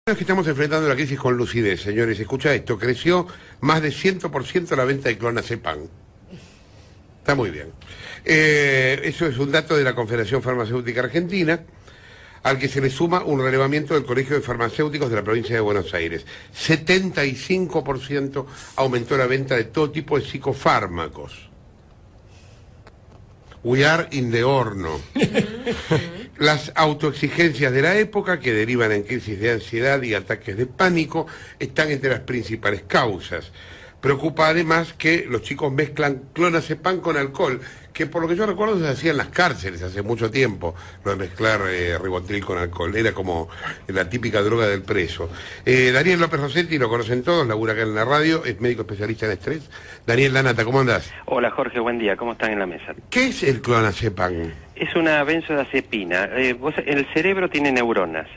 Es que estamos enfrentando la crisis con lucidez, señores. Escucha esto, creció más de 100% la venta de clonazepam. Está muy bien. Eso es un dato de la Confederación Farmacéutica Argentina, al que se le suma un relevamiento del Colegio de Farmacéuticos de la provincia de Buenos Aires. 75% aumentó la venta de todo tipo de psicofármacos. We are in the horno. Las autoexigencias de la época, que derivan en crisis de ansiedad y ataques de pánico, están entre las principales causas. Preocupa además que los chicos mezclan clonazepam con alcohol, que por lo que yo recuerdo se hacía en las cárceles hace mucho tiempo, lo de mezclar ribotril con alcohol, era como la típica droga del preso. Daniel López Rossetti, lo conocen todos, labura acá en la radio, es médico especialista en estrés. Daniel Lanata, ¿cómo andás? Hola Jorge, buen día, ¿cómo están en la mesa? ¿Qué es el clonazepam? Es una benzodiazepina. El cerebro tiene neuronas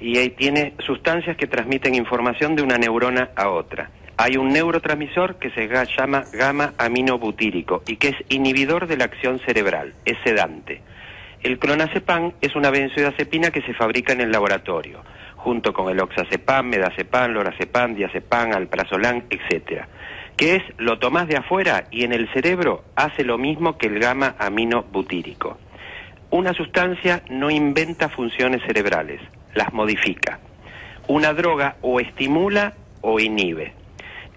y ahí tiene sustancias que transmiten información de una neurona a otra. Hay un neurotransmisor que se llama gamma-aminobutírico y que es inhibidor de la acción cerebral, es sedante. El clonazepam es una benzodiazepina que se fabrica en el laboratorio, junto con el oxazepam, medazepam, lorazepam, diazepam, alprazolam, etcétera. Que es, lo tomás de afuera y en el cerebro hace lo mismo que el gamma-aminobutírico. Una sustancia no inventa funciones cerebrales, las modifica. Una droga o estimula o inhibe.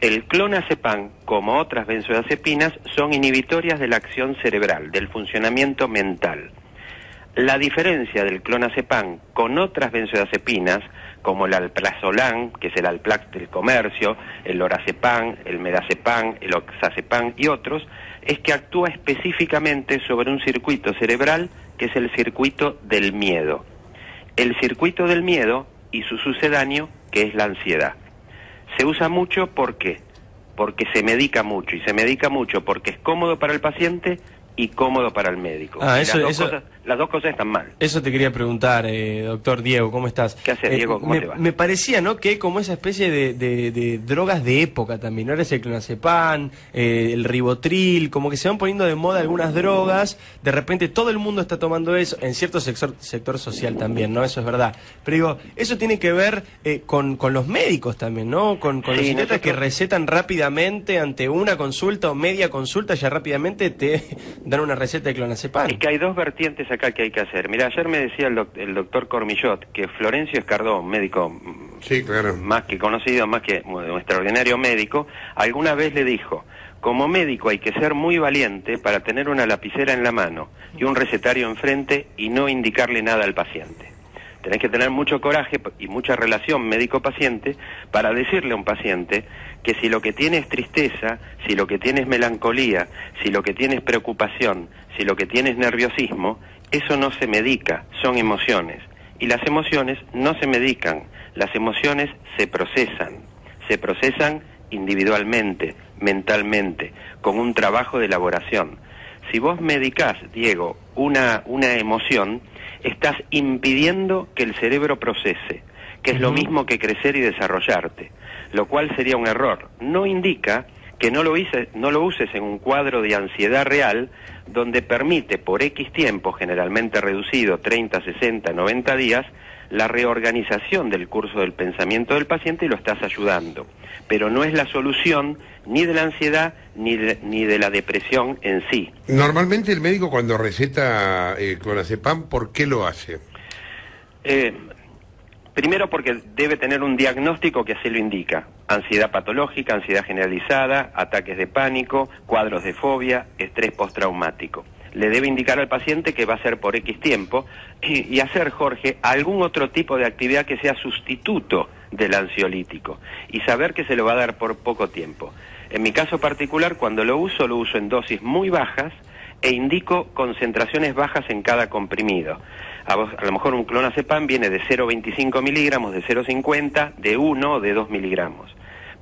El clonazepam, como otras benzodiazepinas, son inhibitorias de la acción cerebral, del funcionamiento mental. La diferencia del clonazepam con otras benzodiazepinas, como el alprazolam, que es el Alplax del comercio, el lorazepam, el medazepam, el oxazepam y otros, es que actúa específicamente sobre un circuito cerebral que es el circuito del miedo. El circuito del miedo y su sucedáneo, que es la ansiedad. Se usa mucho, ¿por qué? Porque se medica mucho, y se medica mucho porque es cómodo para el paciente y cómodo para el médico. Las dos cosas están mal. Eso te quería preguntar, doctor Diego, ¿cómo estás? ¿Qué haces, Diego? ¿Cómo te va? Me parecía, ¿no?, que como esa especie de drogas de época también, ¿no? Era ese clonazepam, el ribotril, como que se van poniendo de moda algunas drogas, de repente todo el mundo está tomando eso, en cierto sector social también, ¿no? Eso es verdad. Pero digo, eso tiene que ver con los médicos también, ¿no? Con los psiquiatras que recetan rápidamente ante una consulta o media consulta, ya rápidamente te dan una receta de clonazepam. Es que hay dos vertientes acá que hay que hacer. Mira, ayer me decía el doctor Cormillot que Florencio Escardón, médico más que conocido, más que un extraordinario médico, alguna vez le dijo: como médico hay que ser muy valiente para tener una lapicera en la mano y un recetario enfrente y no indicarle nada al paciente. Tenés que tener mucho coraje y mucha relación médico-paciente para decirle a un paciente que si lo que tiene es tristeza, si lo que tiene es melancolía, si lo que tiene es preocupación, si lo que tiene es nerviosismo, eso no se medica, son emociones. Y las emociones no se medican, las emociones se procesan individualmente, mentalmente, con un trabajo de elaboración. Si vos medicás, Diego, una emoción, estás impidiendo que el cerebro procese, que es lo mismo que crecer y desarrollarte, lo cual sería un error. No indica que no lo uses en un cuadro de ansiedad real, donde permite por X tiempo, generalmente reducido, 30, 60, 90 días, la reorganización del curso del pensamiento del paciente y lo estás ayudando. Pero no es la solución ni de la ansiedad ni de la depresión en sí. Normalmente el médico cuando receta clonazepam, ¿por qué lo hace? Primero porque debe tener un diagnóstico que así lo indica. Ansiedad patológica, ansiedad generalizada, ataques de pánico, cuadros de fobia, estrés postraumático. Le debe indicar al paciente que va a ser por X tiempo y hacer, Jorge, algún otro tipo de actividad que sea sustituto del ansiolítico y saber que se lo va a dar por poco tiempo. En mi caso particular, cuando lo uso en dosis muy bajas e indico concentraciones bajas en cada comprimido. A lo mejor un clonazepam viene de 0,25 miligramos, de 0,50, de 1 o de 2 miligramos.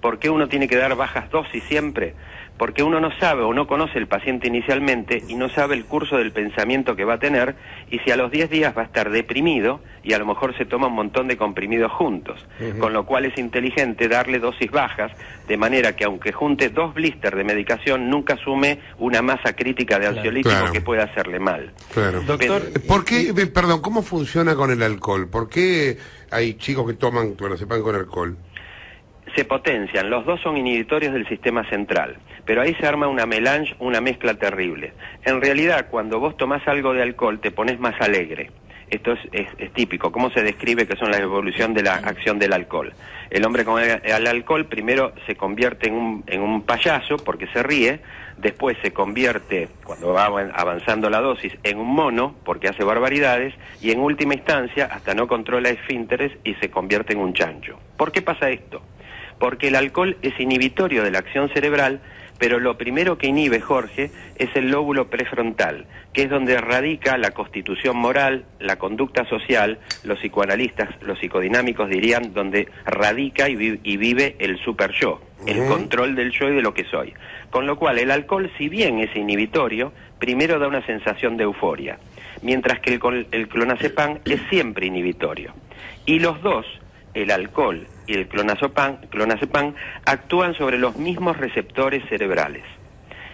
¿Por qué uno tiene que dar bajas dosis siempre? Porque uno no sabe o no conoce el paciente inicialmente y no sabe el curso del pensamiento que va a tener, y si a los 10 días va a estar deprimido y a lo mejor se toma un montón de comprimidos juntos, con lo cual es inteligente darle dosis bajas, de manera que aunque junte 2 blisters de medicación, nunca sume una masa crítica de ansiolítico que pueda hacerle mal. Claro. Doctor, ¿Por qué, perdón, cómo funciona con el alcohol? ¿Por qué hay chicos que toman clonazepam con alcohol? Se potencian, los dos son inhibitorios del sistema central, pero ahí se arma una melange, una mezcla terrible. En realidad, cuando vos tomás algo de alcohol, te pones más alegre. Esto es típico. ¿Cómo se describe que son la evolución de la acción del alcohol? El hombre con el alcohol primero se convierte en un payaso porque se ríe, después se convierte, cuando va avanzando la dosis, en un mono porque hace barbaridades, y en última instancia hasta no controla esfínteres y se convierte en un chancho. ¿Por qué pasa esto? Porque el alcohol es inhibitorio de la acción cerebral, pero lo primero que inhibe, Jorge, es el lóbulo prefrontal, que es donde radica la constitución moral, la conducta social. Los psicoanalistas, los psicodinámicos dirían donde radica y vive el super yo, el control del yo y de lo que soy. Con lo cual el alcohol, si bien es inhibitorio, primero da una sensación de euforia, mientras que el clonazepam es siempre inhibitorio. Y los dos, el alcohol y el clonazepam, actúan sobre los mismos receptores cerebrales.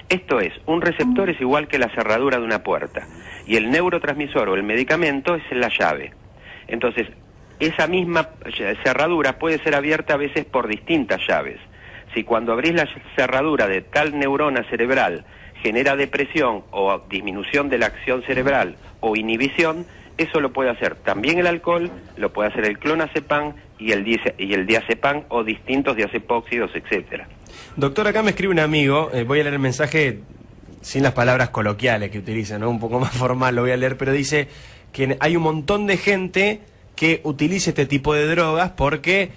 Esto es, un receptor es igual que la cerradura de una puerta, y el neurotransmisor o el medicamento es la llave. Entonces, esa misma cerradura puede ser abierta a veces por distintas llaves. Si cuando abrís la cerradura de tal neurona cerebral genera depresión o disminución de la acción cerebral o inhibición, eso lo puede hacer también el alcohol, lo puede hacer el clonazepam y el diazepam o distintos diazepóxidos, etcétera. Doctor, acá me escribe un amigo, voy a leer el mensaje sin las palabras coloquiales que utilizan, ¿no? Un poco más formal lo voy a leer, pero dice que hay un montón de gente que utiliza este tipo de drogas porque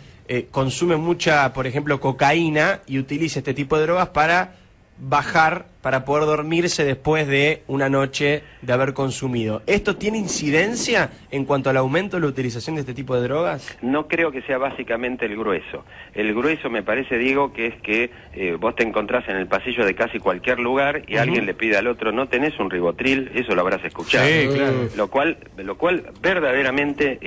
consume mucha, por ejemplo, cocaína, y utiliza este tipo de drogas para bajar, para poder dormirse después de una noche de haber consumido. ¿Esto tiene incidencia en cuanto al aumento de la utilización de este tipo de drogas? No creo que sea básicamente el grueso. El grueso me parece, Diego, que es que vos te encontrás en el pasillo de casi cualquier lugar y alguien le pide al otro, ¿no tenés un ribotril? Eso lo habrás escuchado. Sí, claro. Lo cual verdaderamente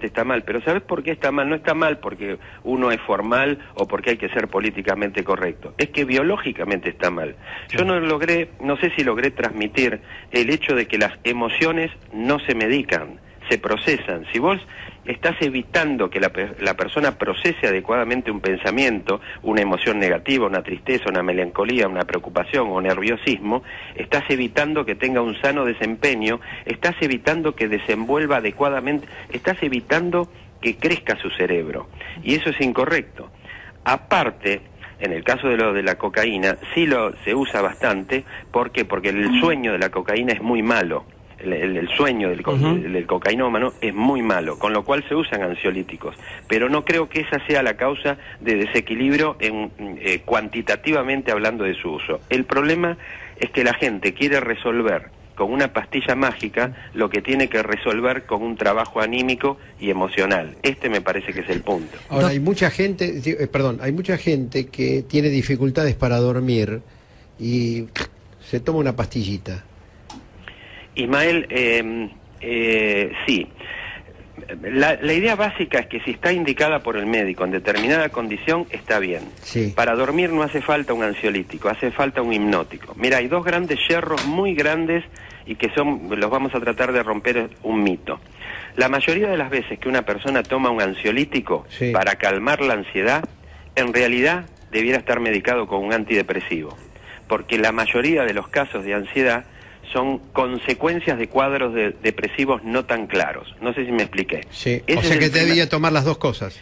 está mal. Pero ¿sabés por qué está mal? No está mal porque uno es formal o porque hay que ser políticamente correcto. Es que biológicamente está mal. Yo no sé si logré transmitir el hecho de que las emociones no se medican, se procesan. Si vos estás evitando que la persona procese adecuadamente un pensamiento, una emoción negativa, una tristeza, una melancolía, una preocupación o nerviosismo, estás evitando que tenga un sano desempeño, estás evitando que desenvuelva adecuadamente, estás evitando que crezca su cerebro. Y eso es incorrecto. Aparte, en el caso de la cocaína, sí se usa bastante. ¿Por qué? Porque el sueño de la cocaína es muy malo. El sueño del cocainómano es muy malo, con lo cual se usan ansiolíticos. Pero no creo que esa sea la causa de desequilibrio cuantitativamente hablando de su uso. El problema es que la gente quiere resolver con una pastilla mágica lo que tiene que resolver con un trabajo anímico y emocional. Me parece que es el punto. Ahora, hay mucha gente que tiene dificultades para dormir y se toma una pastillita. Ismael, sí. La idea básica es que si está indicada por el médico en determinada condición, está bien. Sí. Para dormir no hace falta un ansiolítico, hace falta un hipnótico. Mira, hay dos grandes yerros muy grandes y que los vamos a tratar de romper un mito. La mayoría de las veces que una persona toma un ansiolítico para calmar la ansiedad, en realidad debiera estar medicado con un antidepresivo, porque la mayoría de los casos de ansiedad son consecuencias de cuadros depresivos no tan claros. No sé si me expliqué. Sí. O sea que debía tomar las dos cosas.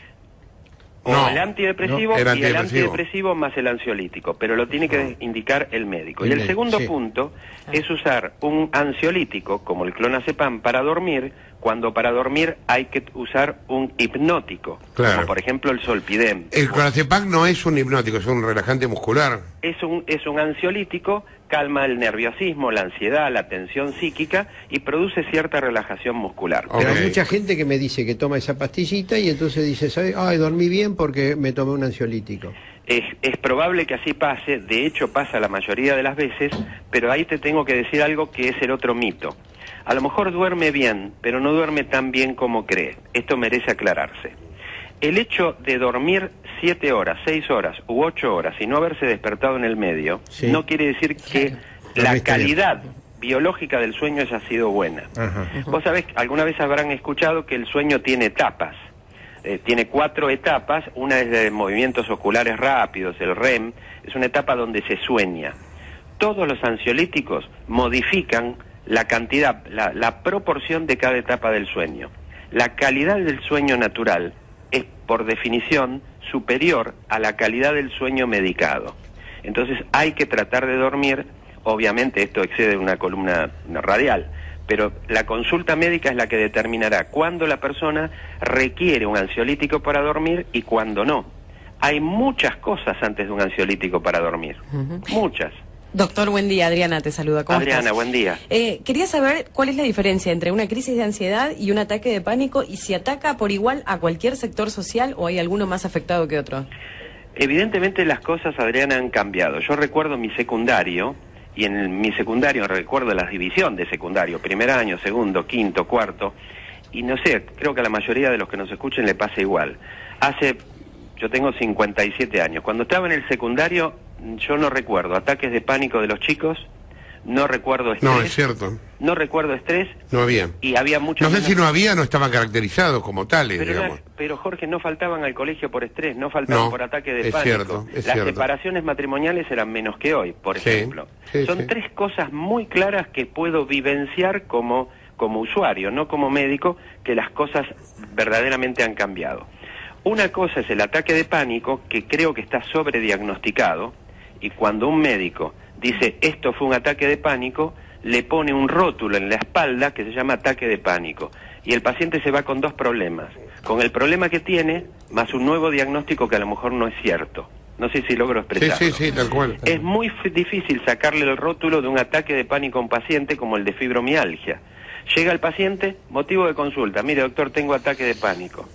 O el antidepresivo y el antidepresivo más el ansiolítico, pero lo tiene que indicar el médico. Y el segundo punto es usar un ansiolítico, como el clonazepam, para dormir, cuando para dormir hay que usar un hipnótico, como por ejemplo el Zolpidem. El clonazepam no es un hipnótico, es un relajante muscular. Es un ansiolítico calma el nerviosismo, la ansiedad, la tensión psíquica y produce cierta relajación muscular. Pero Ok. hay mucha gente que me dice que toma esa pastillita y entonces dice, ¿sabes? Ay, dormí bien porque me tomé un ansiolítico. Es probable que así pase, de hecho pasa la mayoría de las veces, pero ahí te tengo que decir algo que es el otro mito. A lo mejor duerme bien, pero no duerme tan bien como cree. Esto merece aclararse. El hecho de dormir 7 horas, 6 horas u 8 horas y no haberse despertado en el medio, Sí. no quiere decir que la Dormiste calidad biológica del sueño haya sido buena. Ajá. Vos sabés, alguna vez habrán escuchado que el sueño tiene etapas. Tiene 4 etapas, una es de movimientos oculares rápidos, el REM, es una etapa donde se sueña. Todos los ansiolíticos modifican la cantidad, la proporción de cada etapa del sueño. La calidad del sueño natural es, por definición, superior a la calidad del sueño medicado. Entonces hay que tratar de dormir, obviamente esto excede una columna radial, pero la consulta médica es la que determinará cuándo la persona requiere un ansiolítico para dormir y cuándo no. Hay muchas cosas antes de un ansiolítico para dormir, muchas. Doctor, buen día. Adriana te saluda. ¿Cómo Adriana, estás? buen día. Quería saber cuál es la diferencia entre una crisis de ansiedad y un ataque de pánico y si ataca por igual a cualquier sector social o hay alguno más afectado que otro. Evidentemente las cosas, Adriana, han cambiado. Yo recuerdo mi secundario, y en mi secundario recuerdo la división de secundario, primer año, segundo, quinto, cuarto, y no sé, creo que a la mayoría de los que nos escuchen le pasa igual. Yo tengo 57 años, cuando estaba en el secundario yo no recuerdo ataques de pánico de los chicos, no recuerdo estrés. No, es cierto. No recuerdo estrés. No había. Y había muchos... No sé si no había, no estaban caracterizados como tales, Pero, digamos. pero Jorge, no faltaban al colegio por estrés, no faltaban No, por ataque de es pánico. cierto, es Las cierto. separaciones matrimoniales eran menos que hoy, por Sí, ejemplo. sí, Son sí. 3 cosas muy claras que puedo vivenciar como usuario, no como médico, que las cosas verdaderamente han cambiado. Una cosa es el ataque de pánico, que creo que está sobrediagnosticado, y cuando un médico dice esto fue un ataque de pánico, le pone un rótulo en la espalda que se llama ataque de pánico. Y el paciente se va con 2 problemas. Con el problema que tiene, más un nuevo diagnóstico que a lo mejor no es cierto. No sé si logro expresarlo. Sí, tal cual. Es muy difícil sacarle el rótulo de un ataque de pánico a un paciente como el de fibromialgia. Llega el paciente, motivo de consulta. Mire, doctor, tengo ataque de pánico.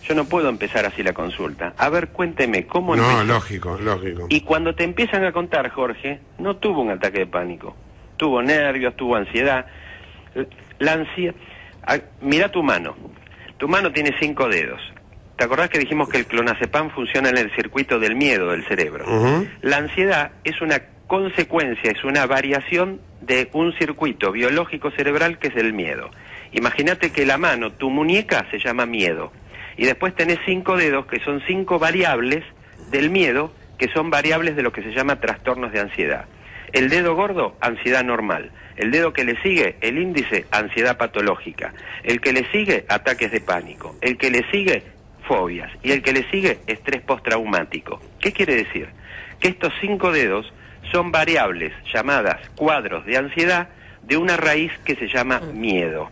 Yo no puedo empezar así la consulta. A ver, cuénteme, ¿cómo No, empezó? lógico. Y cuando te empiezan a contar, Jorge, no tuvo un ataque de pánico. Tuvo nervios, tuvo ansiedad. La ansiedad... Mira tu mano. Tu mano tiene 5 dedos. ¿Te acordás que dijimos que el clonazepam funciona en el circuito del miedo del cerebro? Ujú. La ansiedad es una consecuencia, es una variación de un circuito biológico cerebral que es el miedo. Imagínate que la mano, tu muñeca, se llama miedo. Y después tenés 5 dedos que son 5 variables del miedo, que son variables de lo que se llama trastornos de ansiedad. El dedo gordo, ansiedad normal. El dedo que le sigue, el índice, ansiedad patológica. El que le sigue, ataques de pánico. El que le sigue, fobias. Y el que le sigue, estrés postraumático. ¿Qué quiere decir? Que estos 5 dedos son variables llamadas cuadros de ansiedad de una raíz que se llama miedo.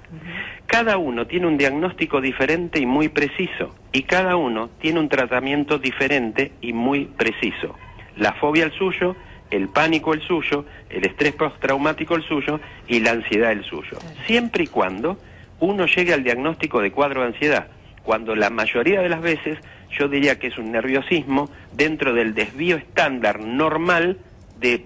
Cada uno tiene un diagnóstico diferente y muy preciso, y cada uno tiene un tratamiento diferente y muy preciso. La fobia el suyo, el pánico el suyo, el estrés postraumático el suyo y la ansiedad el suyo. Siempre y cuando uno llegue al diagnóstico de cuadro de ansiedad, cuando la mayoría de las veces yo diría que es un nerviosismo dentro del desvío estándar normal de